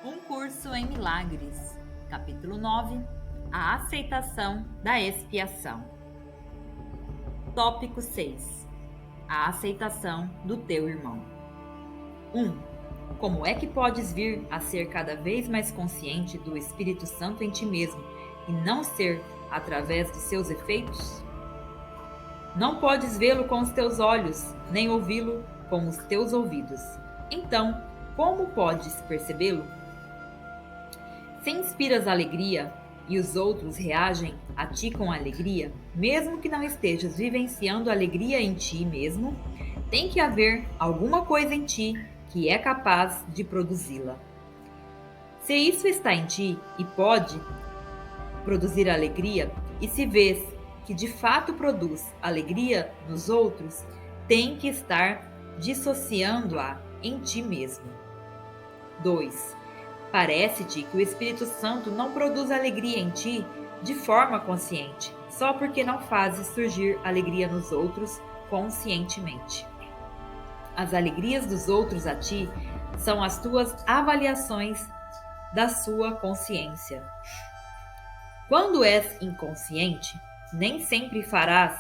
Um curso em milagres. Capítulo 9. A aceitação da expiação. Tópico 6. A aceitação do teu irmão. 1. Como é que podes vir a ser cada vez mais consciente do Espírito Santo em ti mesmo e não ser através de seus efeitos? Não podes vê-lo com os teus olhos, nem ouvi-lo com os teus ouvidos. Então, como podes percebê-lo? Se inspiras alegria e os outros reagem a ti com alegria, mesmo que não estejas vivenciando alegria em ti mesmo, tem que haver alguma coisa em ti que é capaz de produzi-la. Se isso está em ti e pode produzir alegria, e se vês que de fato produz alegria nos outros, tem que estar dissociando-a em ti mesmo. 2. Parece-te que o Espírito Santo não produz alegria em ti de forma consciente, só porque não fazes surgir alegria nos outros conscientemente. As alegrias dos outros a ti são as tuas avaliações da sua consciência. Quando és inconsciente, nem sempre farás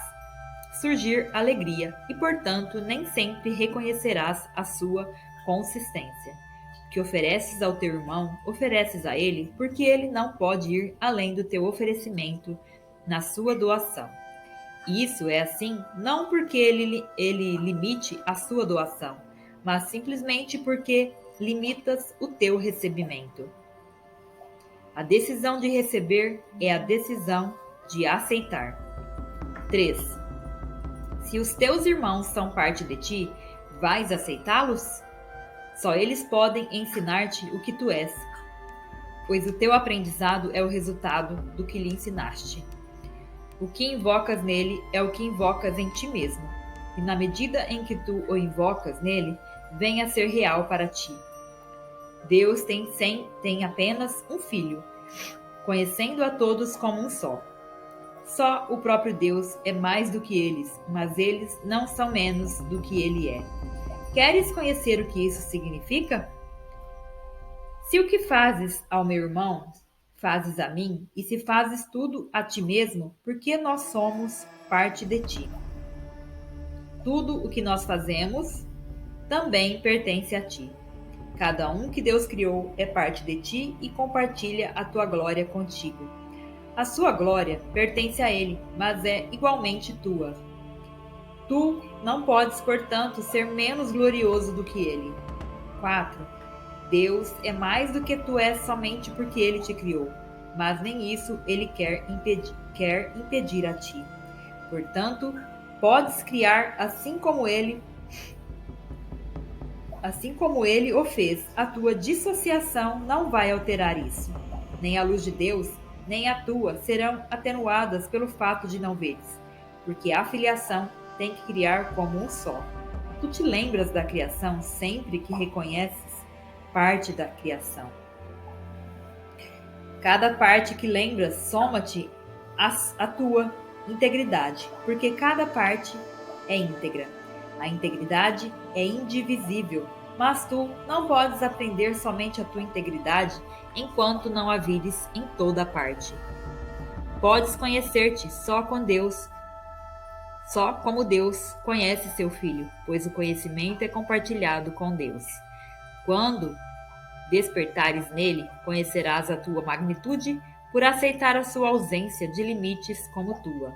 surgir alegria e, portanto, nem sempre reconhecerás a sua consistência. O que ofereces ao teu irmão, ofereces a ele, porque ele não pode ir além do teu oferecimento na sua doação. Isso é assim não porque ele limite a sua doação, mas simplesmente porque limitas o teu recebimento. A decisão de receber é a decisão de aceitar. 3. Se os teus irmãos são parte de ti, vais aceitá-los? Só eles podem ensinar-te o que tu és, pois o teu aprendizado é o resultado do que lhe ensinaste. O que invocas nele é o que invocas em ti mesmo, e na medida em que tu o invocas nele, vem a ser real para ti. Deus tem apenas um filho, conhecendo a todos como um só. Só o próprio Deus é mais do que eles, mas eles não são menos do que ele é. Queres conhecer o que isso significa? Se o que fazes ao meu irmão, fazes a mim, e se fazes tudo a ti mesmo, porque nós somos parte de ti. Tudo o que nós fazemos também pertence a ti. Cada um que Deus criou é parte de ti e compartilha a tua glória contigo. A sua glória pertence a ele, mas é igualmente tua. Tu não podes, portanto, ser menos glorioso do que ele. 4. Deus é mais do que tu és somente porque ele te criou, mas nem isso ele quer impedir a ti. Portanto, podes criar assim como ele o fez. A tua dissociação não vai alterar isso. Nem a luz de Deus, nem a tua serão atenuadas pelo fato de não veres, porque a filiação tem que criar como um só. Tu te lembras da criação sempre que reconheces parte da criação. Cada parte que lembras soma-te à tua integridade, porque cada parte é íntegra. A integridade é indivisível, mas tu não podes aprender somente a tua integridade enquanto não a vires em toda parte. Podes conhecer-te só com Deus, só como Deus conhece seu Filho, pois o conhecimento é compartilhado com Deus. Quando despertares nele, conhecerás a tua magnitude por aceitar a sua ausência de limites como tua.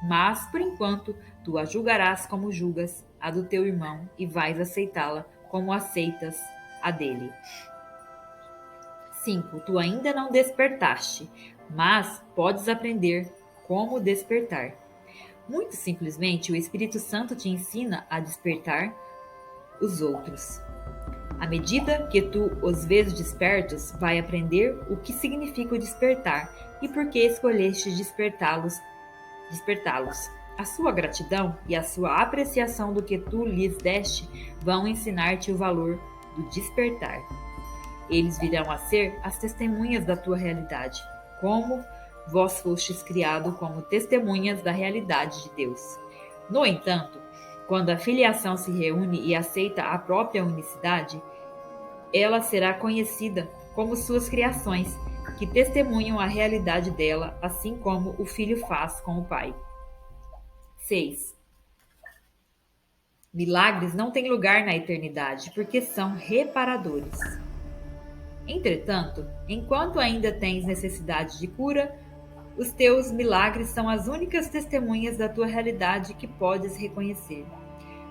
Mas, por enquanto, tu a julgarás como julgas a do teu irmão e vais aceitá-la como aceitas a dele. 5. Tu ainda não despertaste, mas podes aprender como despertar. Muito simplesmente, o Espírito Santo te ensina a despertar os outros. À medida que tu os vês despertos, vai aprender o que significa o despertar e por que escolheste despertá-los. A sua gratidão e a sua apreciação do que tu lhes deste vão ensinar-te o valor do despertar. Eles virão a ser as testemunhas da tua realidade, como vós fostes criado como testemunhas da realidade de Deus. No entanto, quando a filiação se reúne e aceita a própria unicidade, ela será conhecida como suas criações, que testemunham a realidade dela, assim como o filho faz com o pai. 6. Milagres não têm lugar na eternidade, porque são reparadores. Entretanto, enquanto ainda tens necessidade de cura, os teus milagres são as únicas testemunhas da tua realidade que podes reconhecer.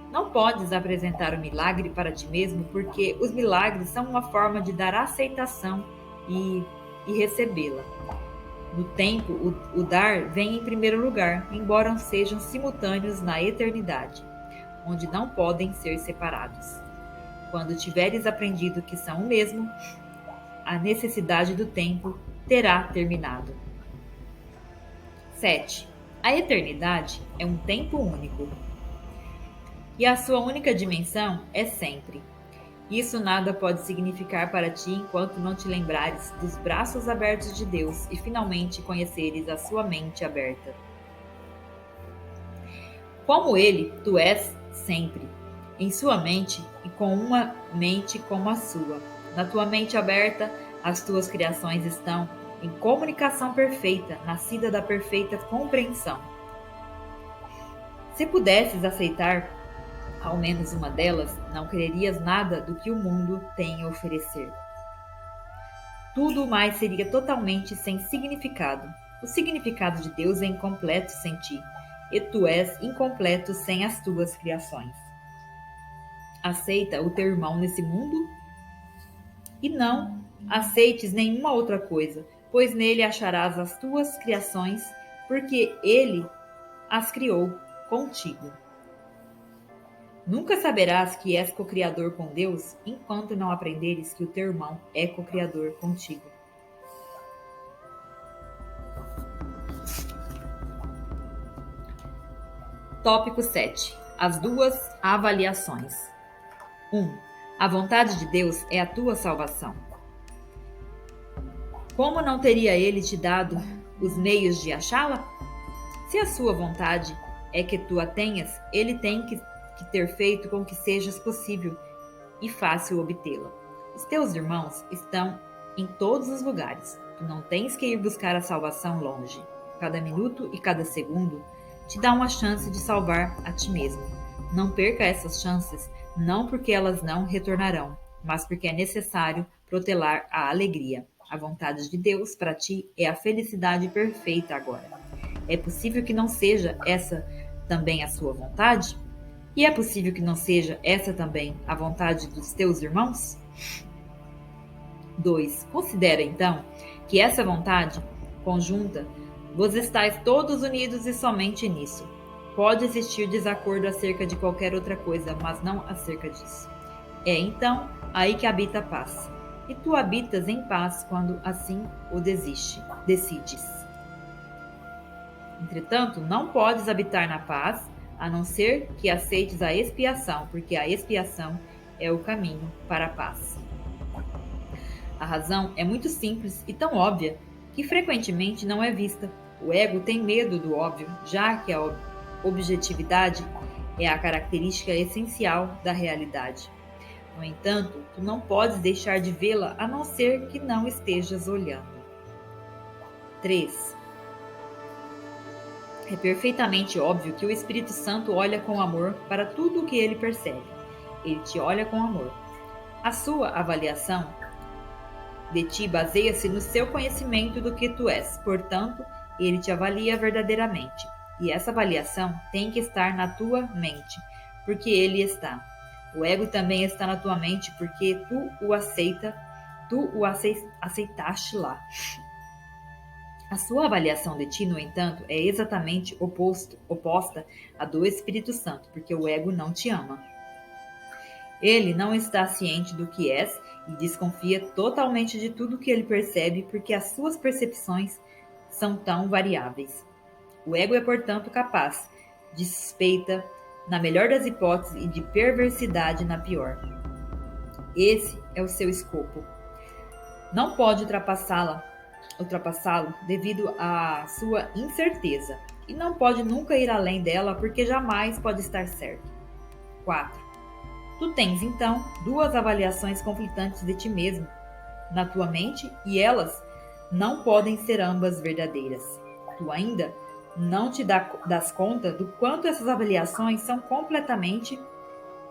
Não podes apresentar o milagre para ti mesmo, porque os milagres são uma forma de dar aceitação e recebê-la. No tempo, o dar vem em primeiro lugar, embora sejam simultâneos na eternidade, onde não podem ser separados. Quando tiveres aprendido que são o mesmo, a necessidade do tempo terá terminado. 7. A eternidade é um tempo único. E a sua única dimensão é sempre. Isso nada pode significar para ti enquanto não te lembrares dos braços abertos de Deus e finalmente conheceres a sua mente aberta. Como Ele, tu és sempre, em sua mente e com uma mente como a sua. Na tua mente aberta, as tuas criações estão em comunicação perfeita, nascida da perfeita compreensão. Se pudesses aceitar ao menos uma delas, não quererias nada do que o mundo tem a oferecer. Tudo mais seria totalmente sem significado. O significado de Deus é incompleto sem ti, e tu és incompleto sem as tuas criações. Aceita o teu irmão nesse mundo e não aceites nenhuma outra coisa, pois nele acharás as tuas criações, porque ele as criou contigo. Nunca saberás que és co-criador com Deus enquanto não aprenderes que o teu irmão é co-criador contigo. Tópico 7. As duas avaliações. 1. A vontade de Deus é a tua salvação. Como não teria Ele te dado os meios de achá-la? Se a sua vontade é que tu a tenhas, Ele tem que ter feito com que sejas possível e fácil obtê-la. Os teus irmãos estão em todos os lugares. Tu não tens que ir buscar a salvação longe. Cada minuto e cada segundo te dá uma chance de salvar a ti mesmo. Não perca essas chances, não porque elas não retornarão, mas porque é necessário protelar a alegria. A vontade de Deus para ti é a felicidade perfeita agora. É possível que não seja essa também a sua vontade? E é possível que não seja essa também a vontade dos teus irmãos? 2. Considera, então, que essa vontade conjunta, vós estáis todos unidos e somente nisso. Pode existir desacordo acerca de qualquer outra coisa, mas não acerca disso. É, então, aí que habita a paz. E tu habitas em paz quando assim o decides. Entretanto, não podes habitar na paz, a não ser que aceites a expiação, porque a expiação é o caminho para a paz. A razão é muito simples e tão óbvia que frequentemente não é vista. O ego tem medo do óbvio, já que a objetividade é a característica essencial da realidade. No entanto, tu não podes deixar de vê-la a não ser que não estejas olhando. 3. É perfeitamente óbvio que o Espírito Santo olha com amor para tudo o que ele percebe. Ele te olha com amor. A sua avaliação de ti baseia-se no seu conhecimento do que tu és. Portanto, ele te avalia verdadeiramente. E essa avaliação tem que estar na tua mente, porque ele está. O ego também está na tua mente, porque tu o aceitaste lá. A sua avaliação de ti, no entanto, é exatamente oposta à do Espírito Santo, porque o ego não te ama. Ele não está ciente do que és e desconfia totalmente de tudo que ele percebe, porque as suas percepções são tão variáveis. O ego é, portanto, capaz de suspeita na melhor das hipóteses e de perversidade na pior. Esse é o seu escopo. Não pode ultrapassá-lo devido à sua incerteza, e não pode nunca ir além dela porque jamais pode estar certo. 4. Tu tens, então, duas avaliações conflitantes de ti mesmo. na tua mente e elas não podem ser ambas verdadeiras. Tu ainda não te das conta do quanto essas avaliações são completamente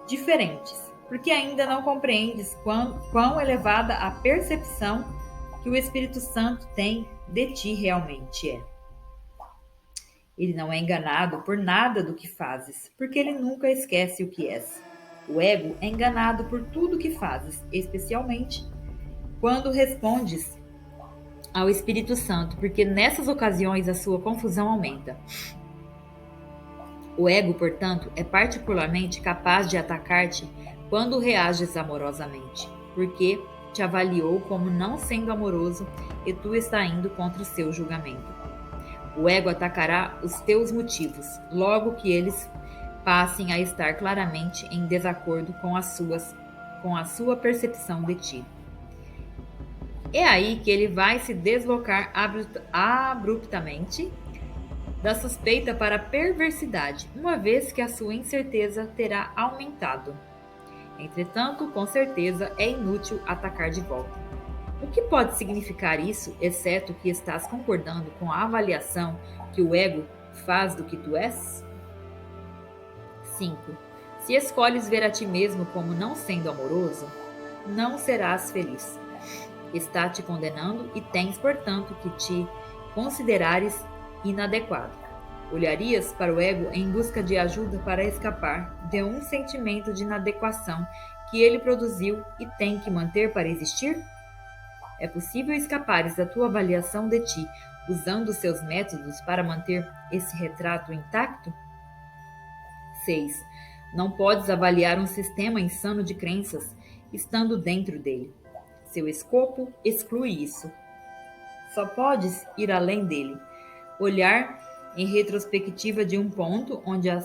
diferentes, porque ainda não compreendes quão elevada a percepção que o Espírito Santo tem de ti realmente é. Ele não é enganado por nada do que fazes, porque ele nunca esquece o que és. O ego é enganado por tudo que fazes, especialmente quando respondes ao Espírito Santo, porque nessas ocasiões a sua confusão aumenta. O ego, portanto, é particularmente capaz de atacar-te quando reages amorosamente, porque te avaliou como não sendo amoroso e tu está indo contra o seu julgamento. O ego atacará os teus motivos, logo que eles passem a estar claramente em desacordo com a sua percepção de ti. É aí que ele vai se deslocar abruptamente da suspeita para a perversidade, uma vez que a sua incerteza terá aumentado. Entretanto, com certeza é inútil atacar de volta. O que pode significar isso, exceto que estás concordando com a avaliação que o ego faz do que tu és? 5. Se escolhes ver a ti mesmo como não sendo amoroso, não serás feliz. Está te condenando e tens, portanto, que te considerares inadequado. Olharias para o ego em busca de ajuda para escapar de um sentimento de inadequação que ele produziu e tem que manter para existir? É possível escapares da tua avaliação de ti usando seus métodos para manter esse retrato intacto? 6. Não podes avaliar um sistema insano de crenças estando dentro dele. Seu escopo exclui isso. Só podes ir além dele, olhar em retrospectiva de um ponto onde a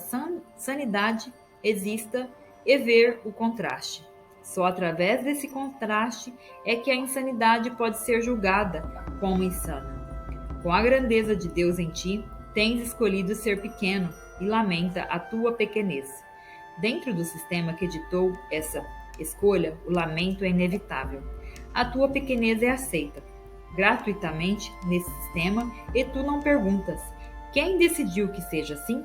sanidade exista e ver o contraste. Só através desse contraste é que a insanidade pode ser julgada como insana. Com a grandeza de Deus em ti, tens escolhido ser pequeno e lamenta a tua pequenez. Dentro do sistema que ditou essa escolha, o lamento é inevitável. A tua pequenez é aceita gratuitamente nesse sistema e tu não perguntas: quem decidiu que seja assim?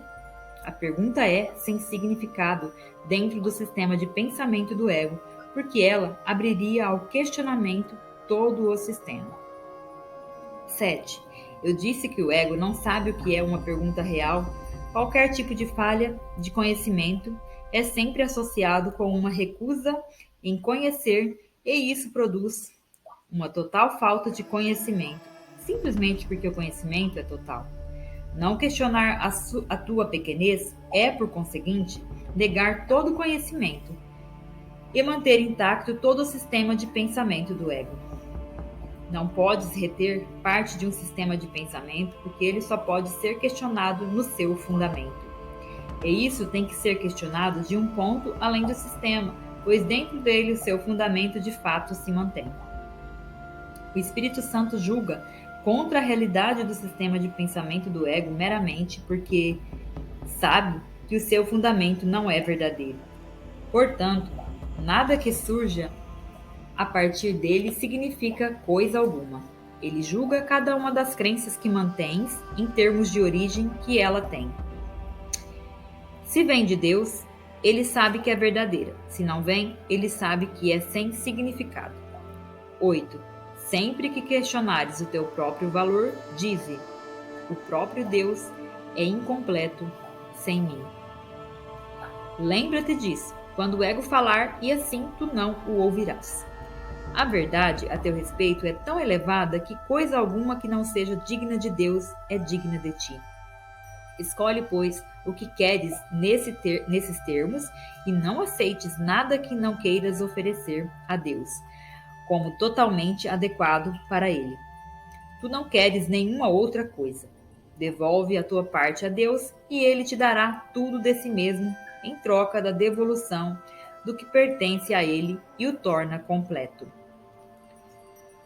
A pergunta é sem significado dentro do sistema de pensamento do ego, porque ela abriria ao questionamento todo o sistema. 7. Eu disse que o ego não sabe o que é uma pergunta real. Qualquer tipo de falha de conhecimento é sempre associado com uma recusa em conhecer, e isso produz uma total falta de conhecimento, simplesmente porque o conhecimento é total. Não questionar a tua pequenez é, por conseguinte, negar todo o conhecimento e manter intacto todo o sistema de pensamento do ego. Não podes reter parte de um sistema de pensamento porque ele só pode ser questionado no seu fundamento. E isso tem que ser questionado de um ponto além do sistema, pois dentro dele o seu fundamento de fato se mantém. O Espírito Santo julga contra a realidade do sistema de pensamento do ego meramente porque sabe que o seu fundamento não é verdadeiro. Portanto, nada que surja a partir dele significa coisa alguma. Ele julga cada uma das crenças que mantens em termos de origem que ela tem. Se vem de Deus, ele sabe que é verdadeira. Se não vem, ele sabe que é sem significado. 8. Sempre que questionares o teu próprio valor, dize: o próprio Deus é incompleto sem mim. Lembra-te disso, quando o ego falar, e assim tu não o ouvirás. A verdade a teu respeito é tão elevada que coisa alguma que não seja digna de Deus é digna de ti. Escolhe, pois, o que queres nesses termos e não aceites nada que não queiras oferecer a Deus como totalmente adequado para ele. Tu não queres nenhuma outra coisa. Devolve a tua parte a Deus e ele te dará tudo de si mesmo em troca da devolução do que pertence a ele e o torna completo.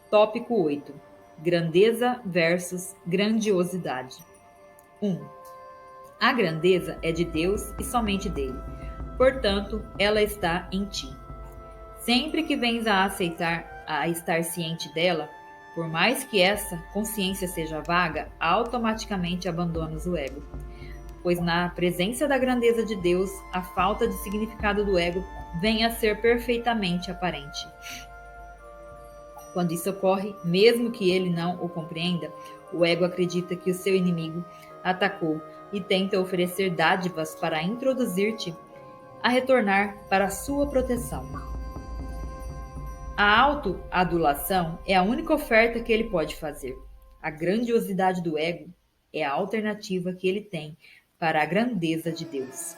Tópico 8. Grandeza versus grandiosidade. 1. A grandeza é de Deus e somente dele. Portanto, ela está em ti. Sempre que vens a aceitar a estar ciente dela, por mais que essa consciência seja vaga, automaticamente abandonas o ego. Pois na presença da grandeza de Deus, a falta de significado do ego vem a ser perfeitamente aparente. Quando isso ocorre, mesmo que ele não o compreenda, o ego acredita que o seu inimigo atacou e tenta oferecer dádivas para introduzir-te a retornar para sua proteção. A autoadulação é a única oferta que ele pode fazer. A grandiosidade do ego é a alternativa que ele tem para a grandeza de Deus.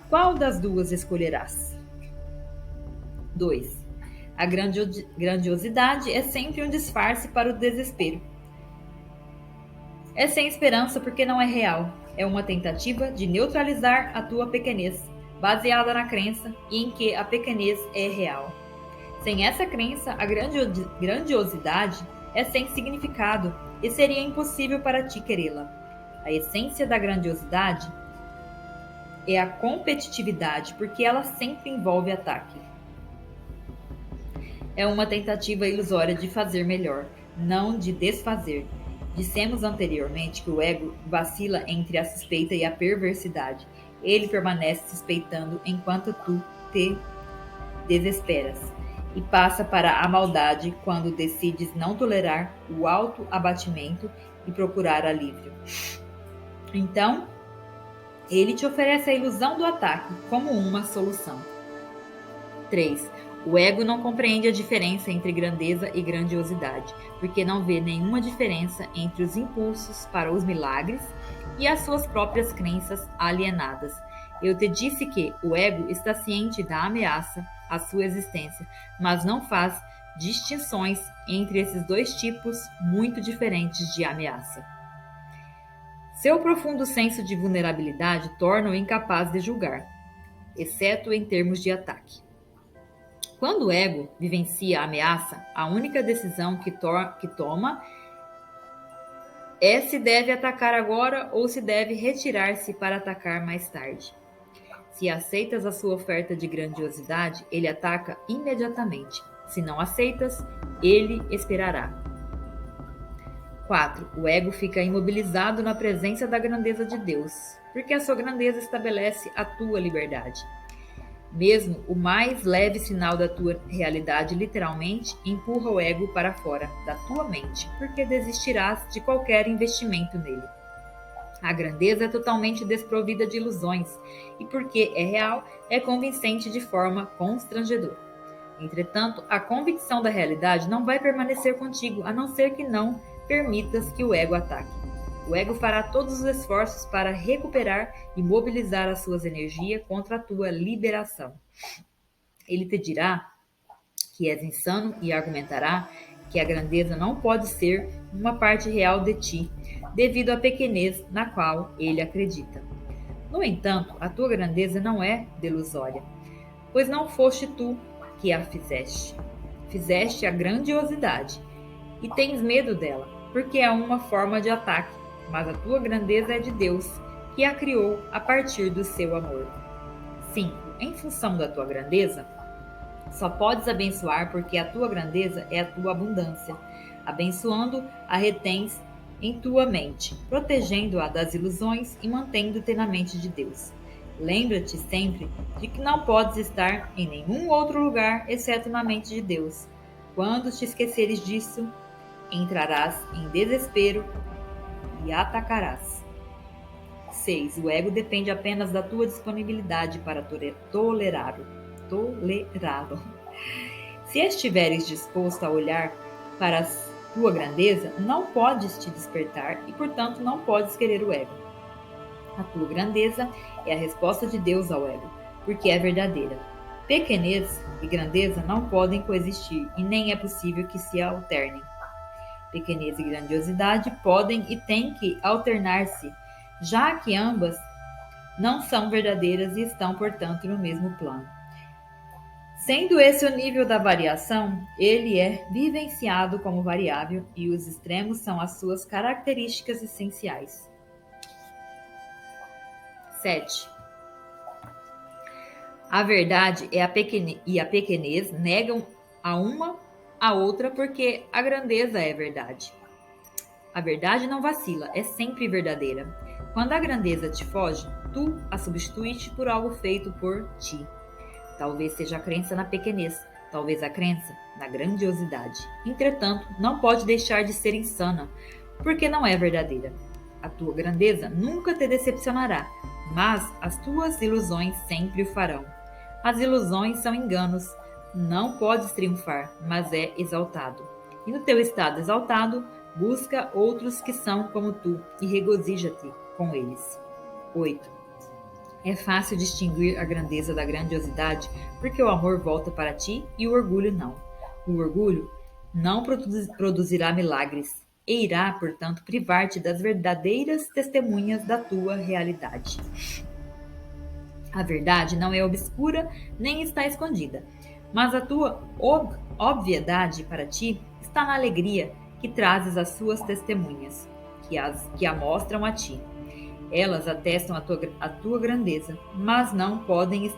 Qual das duas escolherás? 2. A grandiosidade é sempre um disfarce para o desespero. É sem esperança porque não é real. É uma tentativa de neutralizar a tua pequenez, baseada na crença em que a pequenez é real. Sem essa crença, a grandiosidade é sem significado e seria impossível para ti querê-la. A essência da grandiosidade é a competitividade, porque ela sempre envolve ataque. É uma tentativa ilusória de fazer melhor, não de desfazer. Dissemos anteriormente que o ego vacila entre a suspeita e a perversidade. Ele permanece suspeitando enquanto tu te desesperas e passa para a maldade quando decides não tolerar o autoabatimento e procurar alívio. Então, ele te oferece a ilusão do ataque como uma solução. 3. O ego não compreende a diferença entre grandeza e grandiosidade, porque não vê nenhuma diferença entre os impulsos para os milagres e as suas próprias crenças alienadas. Eu te disse que o ego está ciente da ameaça à sua existência, mas não faz distinções entre esses dois tipos muito diferentes de ameaça. Seu profundo senso de vulnerabilidade torna-o incapaz de julgar, exceto em termos de ataque. Quando o ego vivencia a ameaça, a única decisão que toma é se deve atacar agora ou se deve retirar-se para atacar mais tarde. Se aceitas a sua oferta de grandiosidade, ele ataca imediatamente. Se não aceitas, ele esperará. 4. O ego fica imobilizado na presença da grandeza de Deus, porque a sua grandeza estabelece a tua liberdade. Mesmo o mais leve sinal da tua realidade literalmente empurra o ego para fora da tua mente, porque desistirás de qualquer investimento nele. A grandeza é totalmente desprovida de ilusões e, porque é real, é convincente de forma constrangedora. Entretanto, a convicção da realidade não vai permanecer contigo, a não ser que não permitas que o ego ataque. O ego fará todos os esforços para recuperar e mobilizar as suas energias contra a tua liberação. Ele te dirá que és insano e argumentará que a grandeza não pode ser uma parte real de ti, devido à pequenez na qual ele acredita. No entanto, a tua grandeza não é delusória, pois não foste tu que a fizeste. Fizeste a grandiosidade e tens medo dela, porque é uma forma de ataque, mas a tua grandeza é de Deus, que a criou a partir do seu amor. 5. Em função da tua grandeza, só podes abençoar porque a tua grandeza é a tua abundância. Abençoando, a retens em tua mente, protegendo-a das ilusões e mantendo-te na mente de Deus. Lembra-te sempre de que não podes estar em nenhum outro lugar exceto na mente de Deus. Quando te esqueceres disso, entrarás em desespero e atacarás. 6. O ego depende apenas da tua disponibilidade para tolerá-lo. Se estiveres disposto a olhar para a tua grandeza, não podes te despertar e, portanto, não podes querer o ego. A tua grandeza é a resposta de Deus ao ego, porque é verdadeira. Pequenez e grandeza não podem coexistir e nem é possível que se alternem. Pequenez e grandiosidade podem e têm que alternar-se, já que ambas não são verdadeiras e estão, portanto, no mesmo plano. Sendo esse o nível da variação, ele é vivenciado como variável e os extremos são as suas características essenciais. 7. A verdade e a pequenez negam a uma A outra porque a grandeza é verdade. A verdade não vacila, é sempre verdadeira. Quando a grandeza te foge, tu a substituíste por algo feito por ti. Talvez seja a crença na pequenez, talvez a crença na grandiosidade. Entretanto, não pode deixar de ser insana, porque não é verdadeira. A tua grandeza nunca te decepcionará, mas as tuas ilusões sempre o farão. As ilusões são enganos. Não podes triunfar, mas é exaltado. E no teu estado exaltado, busca outros que são como tu e regozija-te com eles. 8. É fácil distinguir a grandeza da grandiosidade, porque o amor volta para ti e o orgulho não. O orgulho não produzirá milagres e irá, portanto, privar-te das verdadeiras testemunhas da tua realidade. A verdade não é obscura nem está escondida, mas a tua obviedade para ti está na alegria que trazes às suas testemunhas, que a mostram a ti. Elas atestam a tua grandeza, mas não podem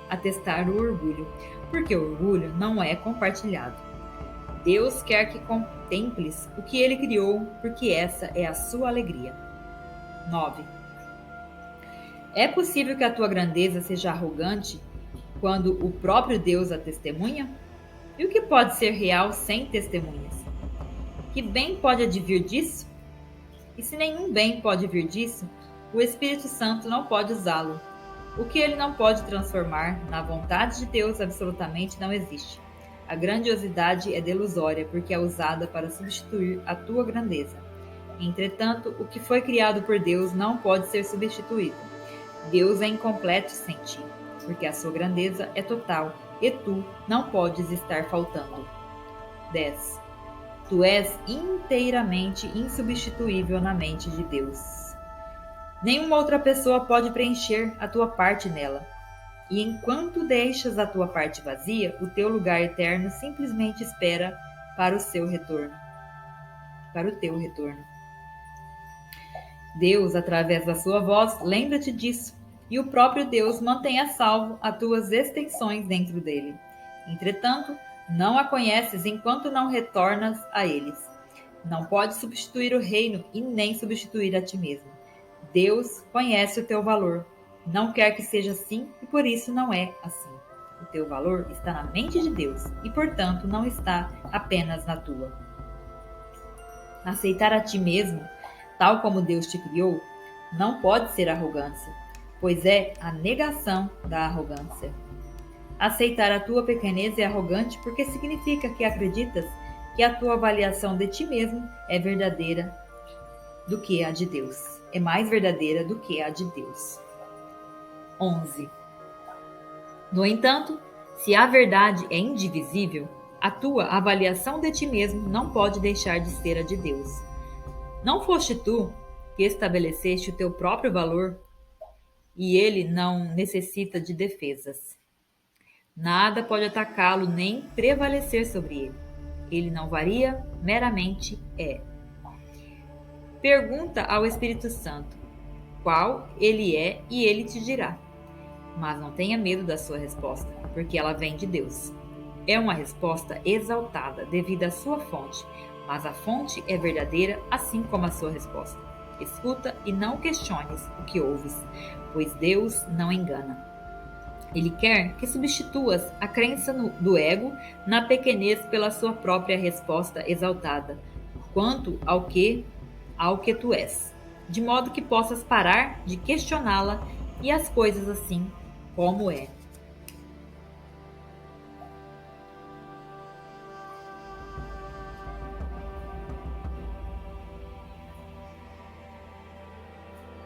atestar o orgulho, porque o orgulho não é compartilhado. Deus quer que contemples o que Ele criou, porque essa é a sua alegria. 9. É possível que a tua grandeza seja arrogante quando o próprio Deus a testemunha? E o que pode ser real sem testemunhas? Que bem pode advir disso? E se nenhum bem pode vir disso, o Espírito Santo não pode usá-lo. O que ele não pode transformar na vontade de Deus absolutamente não existe. A grandiosidade é delusória porque é usada para substituir a tua grandeza. Entretanto, o que foi criado por Deus não pode ser substituído. Deus é incompleto sem ti, porque a sua grandeza é total e tu não podes estar faltando. 10. Tu és inteiramente insubstituível na mente de Deus. Nenhuma outra pessoa pode preencher a tua parte nela. E enquanto deixas a tua parte vazia, o teu lugar eterno simplesmente espera para o seu retorno. Para o teu retorno. Deus, através da sua voz, lembra-te disso, e o próprio Deus mantém a salvo as tuas extensões dentro dele. Entretanto, não a conheces enquanto não retornas a eles. Não podes substituir o reino e nem substituir a ti mesmo. Deus conhece o teu valor. Não quer que seja assim e por isso não é assim. O teu valor está na mente de Deus e, portanto, não está apenas na tua. Aceitar a ti mesmo, tal como Deus te criou, não pode ser arrogância, pois é a negação da arrogância. Aceitar a tua pequenez é arrogante porque significa que acreditas que a tua avaliação de ti mesmo é verdadeira do que a de Deus. É mais verdadeira do que a de Deus. 11. No entanto, se a verdade é indivisível, a tua avaliação de ti mesmo não pode deixar de ser a de Deus. Não foste tu que estabeleceste o teu próprio valor e ele não necessita de defesas. Nada pode atacá-lo nem prevalecer sobre ele. Ele não varia, meramente é. Pergunta ao Espírito Santo qual ele é e ele te dirá. Mas não tenha medo da sua resposta, porque ela vem de Deus. É uma resposta exaltada devido à sua fonte, mas a fonte é verdadeira assim como a sua resposta. Escuta e não questiones o que ouves, pois Deus não engana. Ele quer que substituas a crença do ego na pequenez pela sua própria resposta exaltada, quanto ao que tu és, de modo que possas parar de questioná-la e as coisas assim como é.